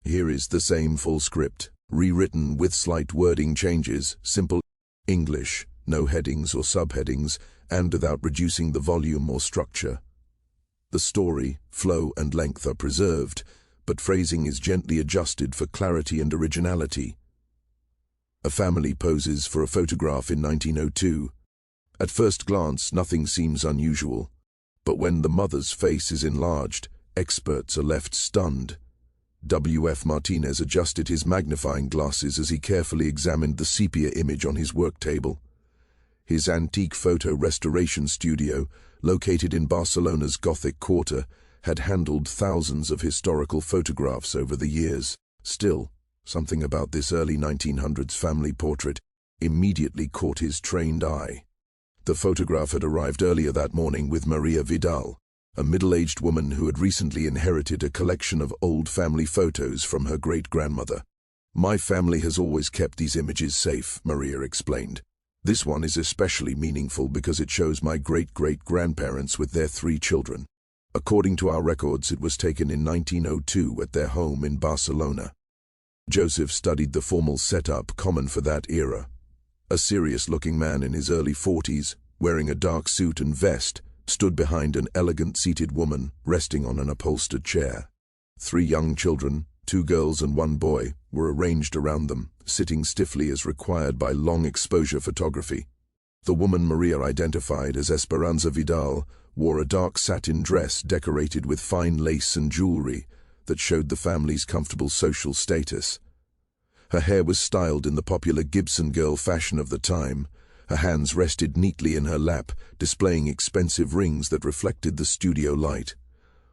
Here is the same full script, rewritten with slight wording changes, simple English, no headings or subheadings, and without reducing the volume or structure. The story, flow, and length are preserved, but phrasing is gently adjusted for clarity and originality. A family poses for a photograph in 1902. At first glance, nothing seems unusual, but when the mother's face is enlarged, experts are left stunned. W.F. Martinez adjusted his magnifying glasses as he carefully examined the sepia image on his work table. His antique photo restoration studio, located in Barcelona's Gothic quarter, had handled thousands of historical photographs over the years. Still, something about this early 1900s family portrait immediately caught his trained eye. The photograph had arrived earlier that morning with Maria Vidal, a middle-aged woman who had recently inherited a collection of old family photos from her great-grandmother. "My family has always kept these images safe," Maria explained. "This one is especially meaningful because it shows my great-great-grandparents with their 3 children. According to our records, it was taken in 1902 at their home in Barcelona." Joseph studied the formal setup common for that era. A serious-looking man in his early 40s, wearing a dark suit and vest, stood behind an elegant seated woman resting on an upholstered chair. 3 young children, 2 girls and 1 boy, were arranged around them, sitting stiffly as required by long-exposure photography. The woman Maria identified as Esperanza Vidal wore a dark satin dress decorated with fine lace and jewelry that showed the family's comfortable social status. Her hair was styled in the popular Gibson girl fashion of the time. Her hands rested neatly in her lap, displaying expensive rings that reflected the studio light.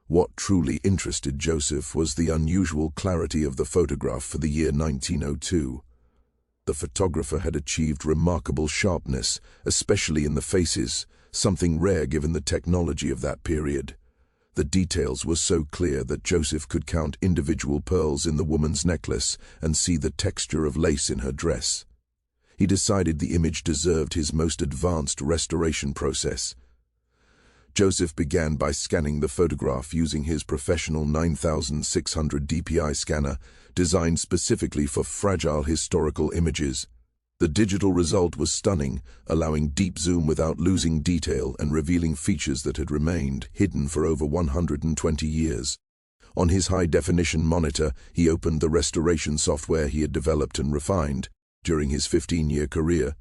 What truly interested Joseph was the unusual clarity of the photograph for the year 1902. The photographer had achieved remarkable sharpness, especially in the faces, something rare given the technology of that period. The details were so clear that Joseph could count individual pearls in the woman's necklace and see the texture of lace in her dress. He decided the image deserved his most advanced restoration process. Joseph began by scanning the photograph using his professional 9600 DPI scanner, designed specifically for fragile historical images. The digital result was stunning, allowing deep zoom without losing detail and revealing features that had remained hidden for over 120 years. On his high-definition monitor, he opened the restoration software he had developed and refined. During his 15-year career,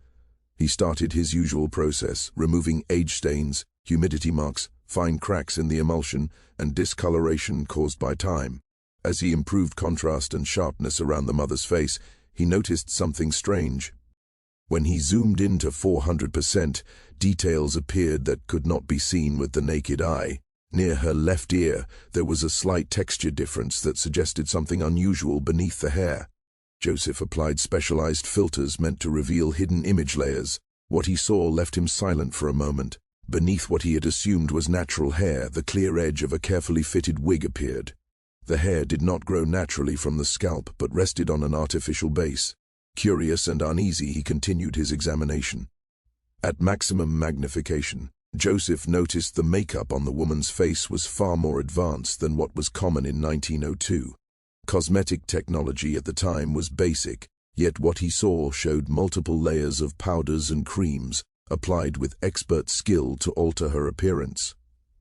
he started his usual process, removing age stains, humidity marks, fine cracks in the emulsion, and discoloration caused by time. As he improved contrast and sharpness around the mother's face, he noticed something strange. When he zoomed in to 400%, details appeared that could not be seen with the naked eye. Near her left ear, there was a slight texture difference that suggested something unusual beneath the hair. Joseph applied specialized filters meant to reveal hidden image layers. What he saw left him silent for a moment. Beneath what he had assumed was natural hair, the clear edge of a carefully fitted wig appeared. The hair did not grow naturally from the scalp, but rested on an artificial base. Curious and uneasy, he continued his examination. At maximum magnification, Joseph noticed the makeup on the woman's face was far more advanced than what was common in 1902. Cosmetic technology at the time was basic, yet what he saw showed multiple layers of powders and creams, applied with expert skill to alter her appearance.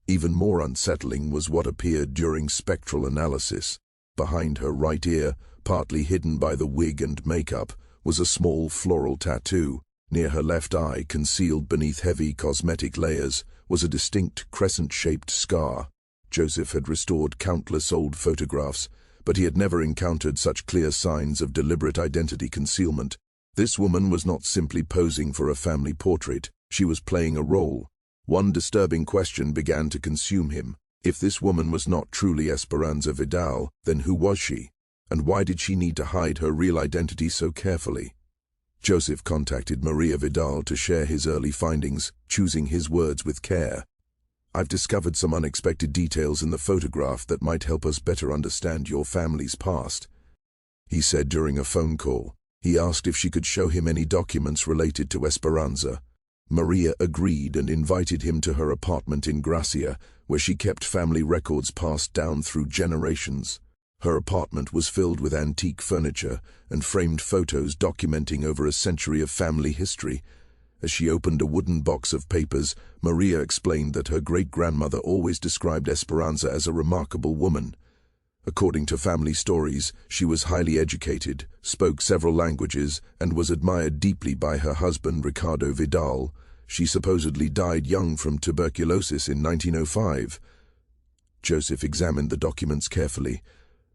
Even more unsettling was what appeared during spectral analysis. Behind her right ear, partly hidden by the wig and makeup, was a small floral tattoo. Near her left eye, concealed beneath heavy cosmetic layers, was a distinct crescent-shaped scar. Joseph had restored countless old photographs, but he had never encountered such clear signs of deliberate identity concealment. This woman was not simply posing for a family portrait, she was playing a role. One disturbing question began to consume him. If this woman was not truly Esperanza Vidal, then who was she? And why did she need to hide her real identity so carefully? Joseph contacted Maria Vidal to share his early findings, choosing his words with care. "I've discovered some unexpected details in the photograph that might help us better understand your family's past," he said during a phone call. He asked if she could show him any documents related to Esperanza. Maria agreed and invited him to her apartment in Gracia, where she kept family records passed down through generations. Her apartment was filled with antique furniture and framed photos documenting over a century of family history. As she opened a wooden box of papers, Maria explained that her great-grandmother always described Esperanza as a remarkable woman. According to family stories, she was highly educated, spoke several languages, and was admired deeply by her husband Ricardo Vidal. She supposedly died young from tuberculosis in 1905. Joseph examined the documents carefully.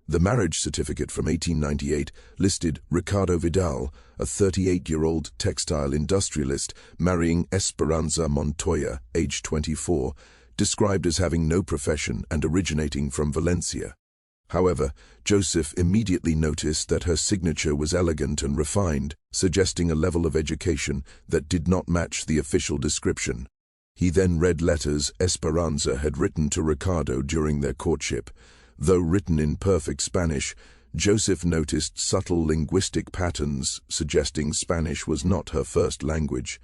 The marriage certificate from 1898 listed Ricardo Vidal, a 38-year-old textile industrialist, marrying Esperanza Montoya, aged 24, described as having no profession and originating from Valencia. However, Joseph immediately noticed that her signature was elegant and refined, suggesting a level of education that did not match the official description. He then read letters Esperanza had written to Ricardo during their courtship. Though written in perfect Spanish, Joseph noticed subtle linguistic patterns suggesting Spanish was not her first language.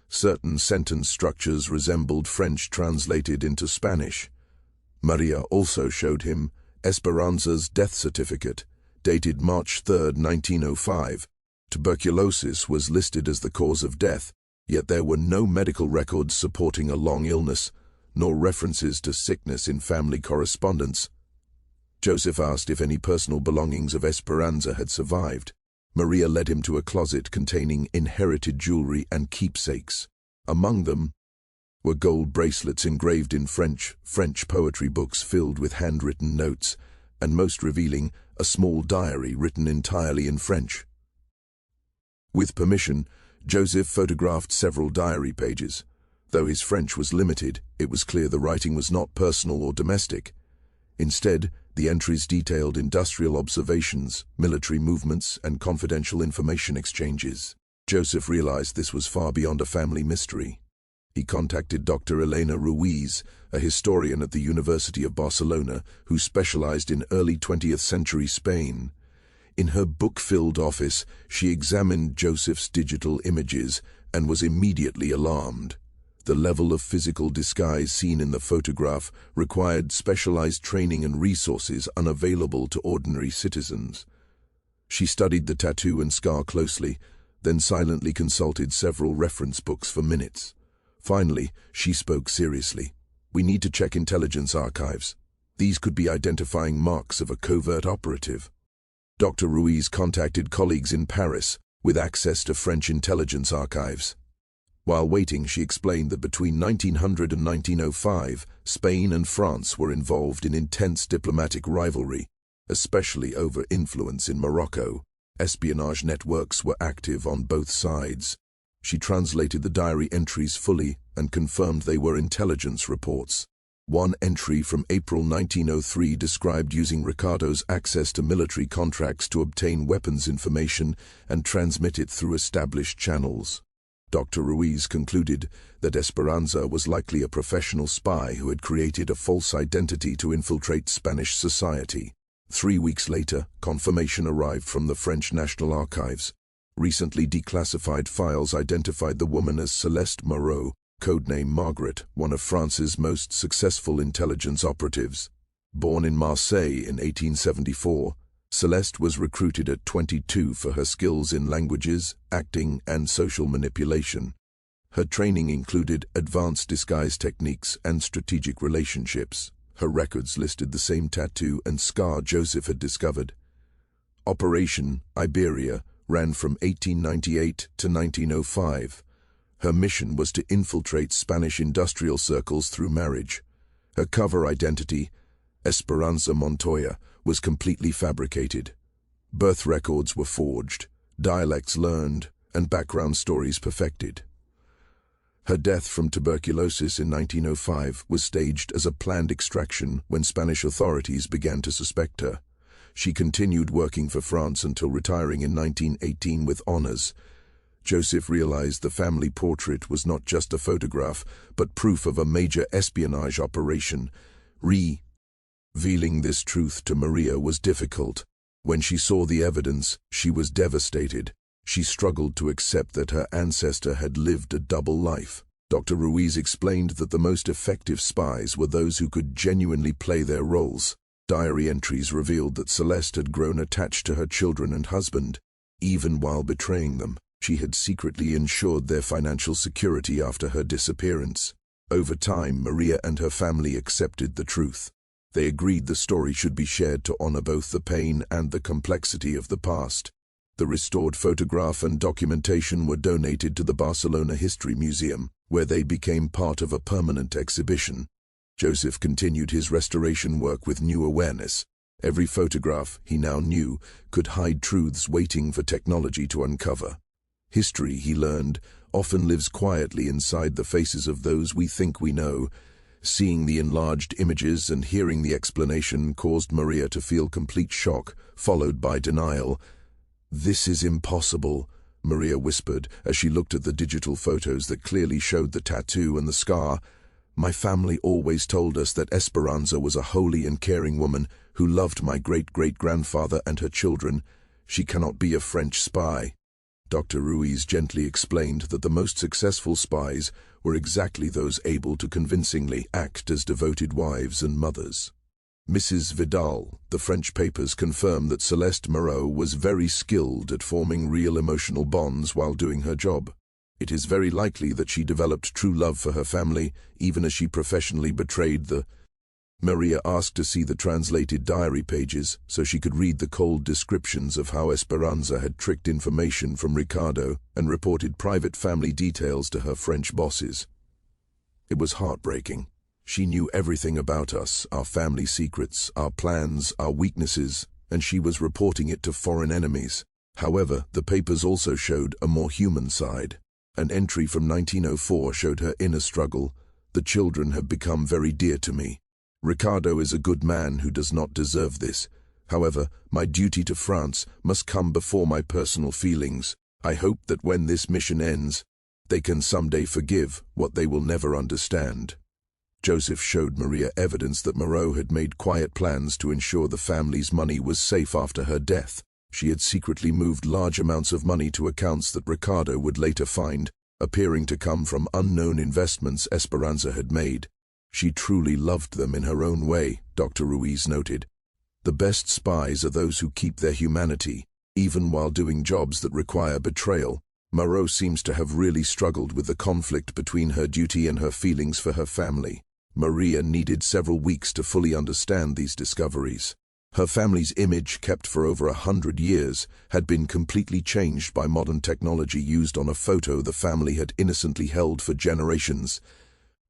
Certain sentence structures resembled French translated into Spanish. Maria also showed him Esperanza's death certificate, dated March 3, 1905. Tuberculosis was listed as the cause of death, yet there were no medical records supporting a long illness, nor references to sickness in family correspondence. Joseph asked if any personal belongings of Esperanza had survived. Maria led him to a closet containing inherited jewelry and keepsakes. Among them were gold bracelets engraved in French poetry books filled with handwritten notes, and most revealing, a small diary written entirely in French. With permission, Joseph photographed several diary pages. Though his French was limited, it was clear the writing was not personal or domestic. Instead, the entries detailed industrial observations, military movements, and confidential information exchanges. Joseph realized this was far beyond a family mystery. He contacted Dr. Elena Ruiz, a historian at the University of Barcelona who specialized in early 20th century Spain. In her book-filled office, she examined Joseph's digital images and was immediately alarmed. The level of physical disguise seen in the photograph required specialized training and resources unavailable to ordinary citizens. She studied the tattoo and scar closely, then silently consulted several reference books for minutes. Finally, she spoke seriously. "We need to check intelligence archives. These could be identifying marks of a covert operative." Dr. Ruiz contacted colleagues in Paris with access to French intelligence archives. While waiting, she explained that between 1900 and 1905, Spain and France were involved in intense diplomatic rivalry, especially over influence in Morocco. Espionage networks were active on both sides. She translated the diary entries fully and confirmed they were intelligence reports. One entry from April 1903 described using Ricardo's access to military contracts to obtain weapons information and transmit it through established channels. Dr. Ruiz concluded that Esperanza was likely a professional spy who had created a false identity to infiltrate Spanish society. 3 weeks later, confirmation arrived from the French National Archives. Recently declassified files identified the woman as Celeste Moreau, codename Margaret, one of France's most successful intelligence operatives. Born in Marseille in 1874, Celeste was recruited at 22 for her skills in languages, acting, and social manipulation. Her training included advanced disguise techniques and strategic relationships. Her records listed the same tattoo and scar Joseph had discovered. Operation Iberia ran from 1898 to 1905. Her mission was to infiltrate Spanish industrial circles through marriage. Her cover identity, Esperanza Montoya, was completely fabricated. Birth records were forged, dialects learned, and background stories perfected. Her death from tuberculosis in 1905 was staged as a planned extraction when Spanish authorities began to suspect her. She continued working for France until retiring in 1918 with honors. Joseph realized the family portrait was not just a photograph, but proof of a major espionage operation. Revealing this truth to Maria was difficult. When she saw the evidence, she was devastated. She struggled to accept that her ancestor had lived a double life. Dr. Ruiz explained that the most effective spies were those who could genuinely play their roles. Diary entries revealed that Celeste had grown attached to her children and husband. Even while betraying them, she had secretly ensured their financial security after her disappearance. Over time, Maria and her family accepted the truth. They agreed the story should be shared to honor both the pain and the complexity of the past. The restored photograph and documentation were donated to the Barcelona History Museum, where they became part of a permanent exhibition. Joseph continued his restoration work with new awareness. Every photograph, he now knew, could hide truths waiting for technology to uncover. History, he learned, often lives quietly inside the faces of those we think we know. Seeing the enlarged images and hearing the explanation caused Maria to feel complete shock, followed by denial. "This is impossible," Maria whispered as she looked at the digital photos that clearly showed the tattoo and the scar. "My family always told us that Esperanza was a holy and caring woman who loved my great-great-grandfather and her children. She cannot be a French spy." Dr. Ruiz gently explained that the most successful spies were exactly those able to convincingly act as devoted wives and mothers. Mrs. Vidal, the French papers confirmed that Celeste Moreau was very skilled at forming real emotional bonds while doing her job. It is very likely that she developed true love for her family, even as she professionally betrayed the... Maria asked to see the translated diary pages so she could read the cold descriptions of how Esperanza had tricked information from Ricardo and reported private family details to her French bosses. It was heartbreaking. She knew everything about us, our family secrets, our plans, our weaknesses, and she was reporting it to foreign enemies. However, the papers also showed a more human side. An entry from 1904 showed her inner struggle. "The children have become very dear to me. Ricardo is a good man who does not deserve this. However, my duty to France must come before my personal feelings. I hope that when this mission ends, they can someday forgive what they will never understand." Joseph showed Maria evidence that Moreau had made quiet plans to ensure the family's money was safe after her death. She had secretly moved large amounts of money to accounts that Ricardo would later find, appearing to come from unknown investments Esperanza had made. She truly loved them in her own way, Dr. Ruiz noted. The best spies are those who keep their humanity, even while doing jobs that require betrayal. Moreau seems to have really struggled with the conflict between her duty and her feelings for her family. Maria needed several weeks to fully understand these discoveries. Her family's image, kept for over 100 years, had been completely changed by modern technology used on a photo the family had innocently held for generations.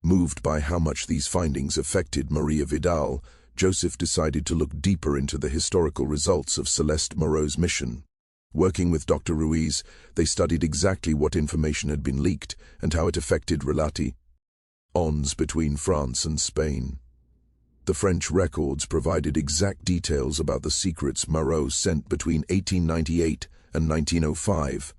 Moved by how much these findings affected Maria Vidal, Joseph decided to look deeper into the historical results of Celeste Moreau's mission. Working with Dr. Ruiz, they studied exactly what information had been leaked and how it affected relations between France and Spain. The French records provided exact details about the secrets Moreau sent between 1898 and 1905.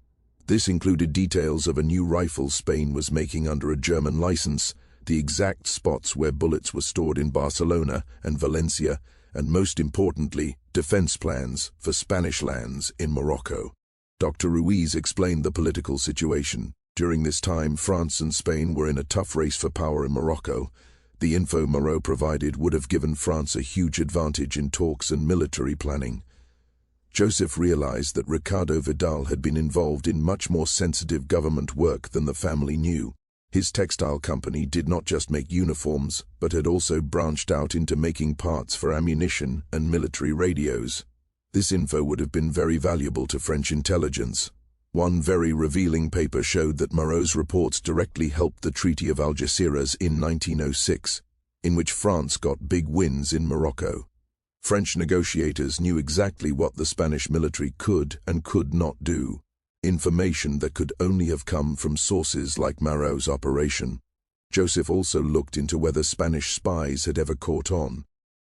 This included details of a new rifle Spain was making under a German license, the exact spots where bullets were stored in Barcelona and Valencia, and most importantly, defense plans for Spanish lands in Morocco. Dr. Ruiz explained the political situation. During this time, France and Spain were in a tough race for power in Morocco. The info Moreau provided would have given France a huge advantage in talks and military planning. Joseph realized that Ricardo Vidal had been involved in much more sensitive government work than the family knew. His textile company did not just make uniforms, but had also branched out into making parts for ammunition and military radios. This info would have been very valuable to French intelligence. One very revealing paper showed that Moreau's reports directly helped the Treaty of Algeciras in 1906, in which France got big wins in Morocco. French negotiators knew exactly what the Spanish military could and could not do, information that could only have come from sources like Moreau's operation. Joseph also looked into whether Spanish spies had ever caught on.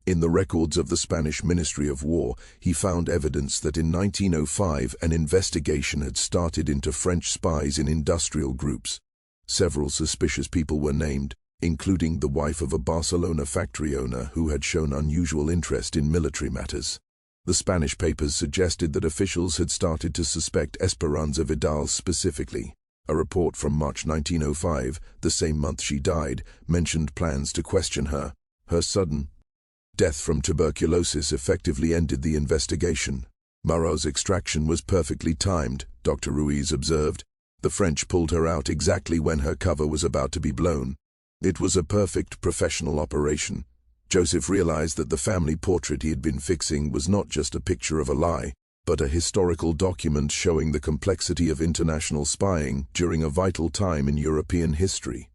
In the records of the Spanish Ministry of War, he found evidence that in 1905 an investigation had started into French spies in industrial groups. Several suspicious people were named, including the wife of a Barcelona factory owner who had shown unusual interest in military matters. The Spanish papers suggested that officials had started to suspect Esperanza Vidal specifically. A report from March 1905, the same month she died, mentioned plans to question her. Her sudden Death from tuberculosis effectively ended the investigation. Moreau's extraction was perfectly timed, Dr. Ruiz observed. The French pulled her out exactly when her cover was about to be blown. It was a perfect professional operation. Joseph realized that the family portrait he had been fixing was not just a picture of a lie, but a historical document showing the complexity of international spying during a vital time in European history.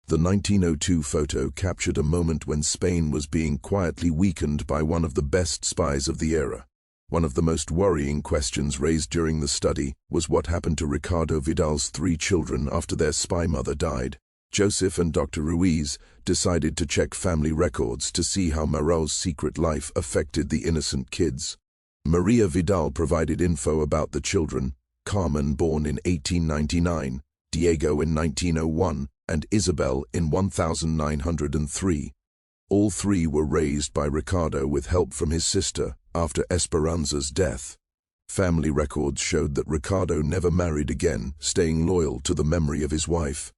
The 1902 photo captured a moment when Spain was being quietly weakened by one of the best spies of the era. One of the most worrying questions raised during the study was what happened to Ricardo Vidal's 3 children after their spy mother died. Joseph and Dr. Ruiz decided to check family records to see how Moreau's secret life affected the innocent kids. Maria Vidal provided info about the children: Carmen, born in 1899, Diego in 1901, and Isabel in 1903. All 3 were raised by Ricardo with help from his sister after Esperanza's death. Family records showed that Ricardo never married again, staying loyal to the memory of his wife.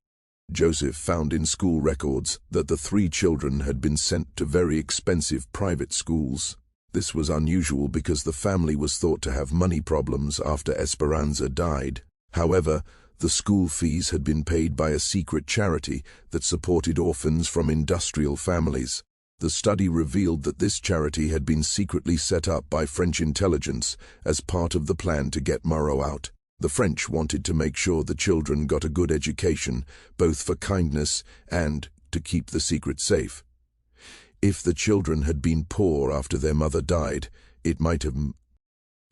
Joseph found in school records that the 3 children had been sent to very expensive private schools. This was unusual because the family was thought to have money problems after Esperanza died. However, the school fees had been paid by a secret charity that supported orphans from industrial families. The study revealed that this charity had been secretly set up by French intelligence as part of the plan to get Moreau out. The French wanted to make sure the children got a good education, both for kindness and to keep the secret safe. If the children had been poor after their mother died, it might have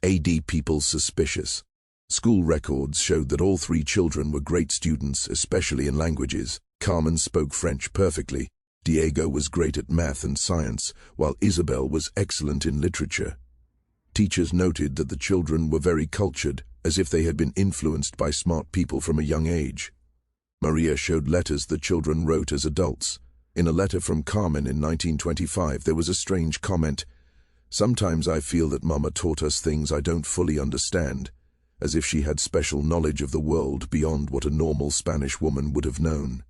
made people suspicious. School records showed that all 3 children were great students, especially in languages. Carmen spoke French perfectly. Diego was great at math and science, while Isabel was excellent in literature. Teachers noted that the children were very cultured, as if they had been influenced by smart people from a young age. Maria showed letters the children wrote as adults. In a letter from Carmen in 1925, there was a strange comment: "Sometimes I feel that Mama taught us things I don't fully understand," as if she had special knowledge of the world beyond what a normal Spanish woman would have known.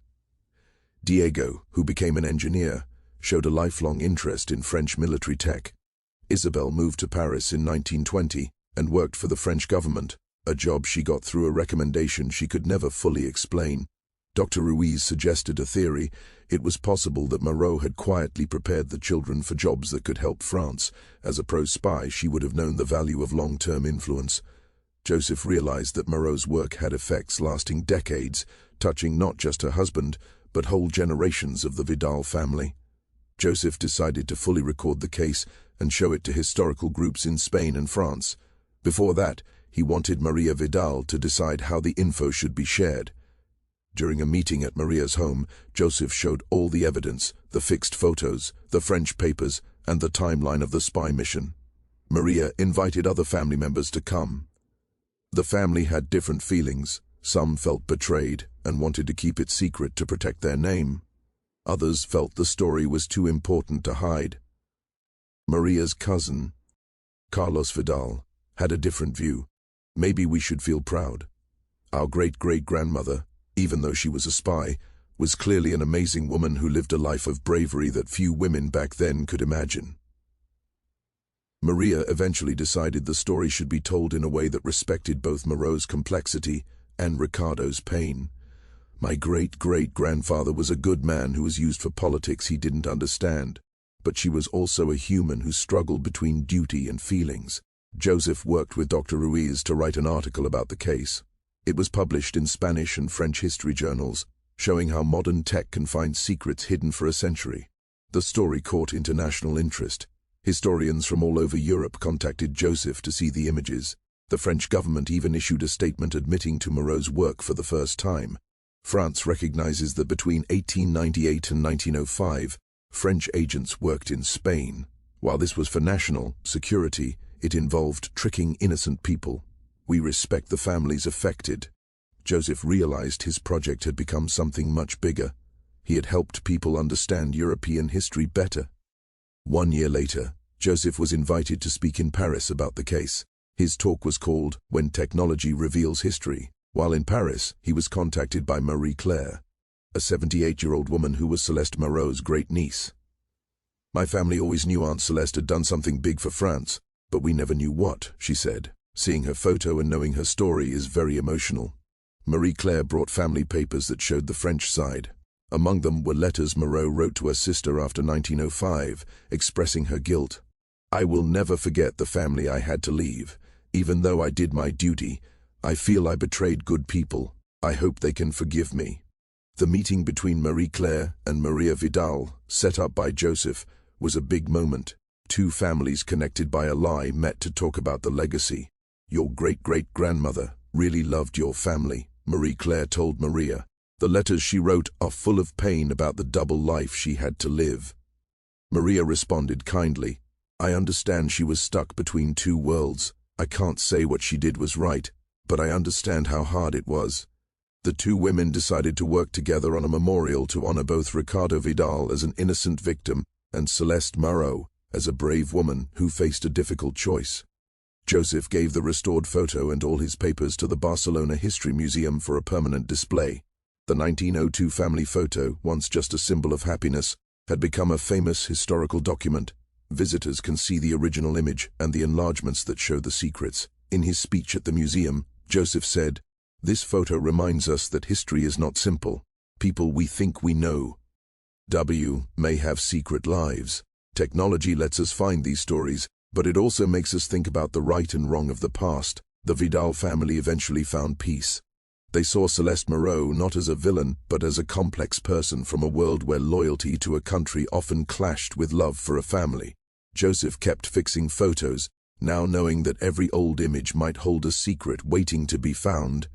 Diego, who became an engineer, showed a lifelong interest in French military tech. Isabel moved to Paris in 1920 and worked for the French government, a job she got through a recommendation she could never fully explain. Dr. Ruiz suggested a theory. It was possible that Moreau had quietly prepared the children for jobs that could help France. As a pro-spy, she would have known the value of long-term influence. Joseph realized that Moreau's work had effects lasting decades, touching not just her husband, but whole generations of the Vidal family. Joseph decided to fully record the case and show it to historical groups in Spain and France. Before that, he wanted Maria Vidal to decide how the info should be shared. During a meeting at Maria's home, Joseph showed all the evidence: the fixed photos, the French papers, and the timeline of the spy mission. Maria invited other family members to come. The family had different feelings. Some felt betrayed and wanted to keep it secret to protect their name. Others felt the story was too important to hide. Maria's cousin, Carlos Vidal, had a different view. "Maybe we should feel proud. Our great-great-grandmother, even though she was a spy, was clearly an amazing woman who lived a life of bravery that few women back then could imagine." Maria eventually decided the story should be told in a way that respected both Moreau's complexity and Ricardo's pain. "My great-great-grandfather was a good man who was used for politics he didn't understand, but she was also a human who struggled between duty and feelings." Joseph worked with Dr. Ruiz to write an article about the case. It was published in Spanish and French history journals, showing how modern tech can find secrets hidden for a century. The story caught international interest. Historians from all over Europe contacted Joseph to see the images. The French government even issued a statement admitting to Moreau's work for the first time. France recognizes that between 1898 and 1905, French agents worked in Spain. While this was for national security, it involved tricking innocent people. "We respect the families affected." Joseph realized his project had become something much bigger. He had helped people understand European history better. 1 year later, Joseph was invited to speak in Paris about the case. His talk was called "When Technology Reveals History." While in Paris, he was contacted by Marie Claire, a 78-year-old woman who was Celeste Moreau's great-niece. My family always knew Aunt Celeste had done something big for France, but we never knew what, she said. Seeing her photo and knowing her story is very emotional. Marie-Claire brought family papers that showed the French side. Among them were letters Moreau wrote to her sister after 1905, expressing her guilt. I will never forget the family I had to leave. Even though I did my duty, I feel I betrayed good people. I hope they can forgive me. The meeting between Marie-Claire and Maria Vidal, set up by Joseph, was a big moment. Two families connected by a lie met to talk about the legacy. Your great-great-grandmother really loved your family, Marie-Claire told Maria. The letters she wrote are full of pain about the double life she had to live. Maria responded kindly. I understand she was stuck between two worlds. I can't say what she did was right, but I understand how hard it was. The two women decided to work together on a memorial to honor both Ricardo Vidal as an innocent victim and Celeste Moreau as a brave woman who faced a difficult choice. Joseph gave the restored photo and all his papers to the Barcelona History Museum for a permanent display. The 1902 family photo, once just a symbol of happiness, had become a famous historical document. Visitors can see the original image and the enlargements that show the secrets. In his speech at the museum, Joseph said, "This photo reminds us that history is not simple. People we think we know may have secret lives. Technology lets us find these stories, but it also makes us think about the right and wrong of the past." The Vidal family eventually found peace. They saw Celeste Moreau not as a villain, but as a complex person from a world where loyalty to a country often clashed with love for a family. Joseph kept fixing photos, now knowing that every old image might hold a secret waiting to be found.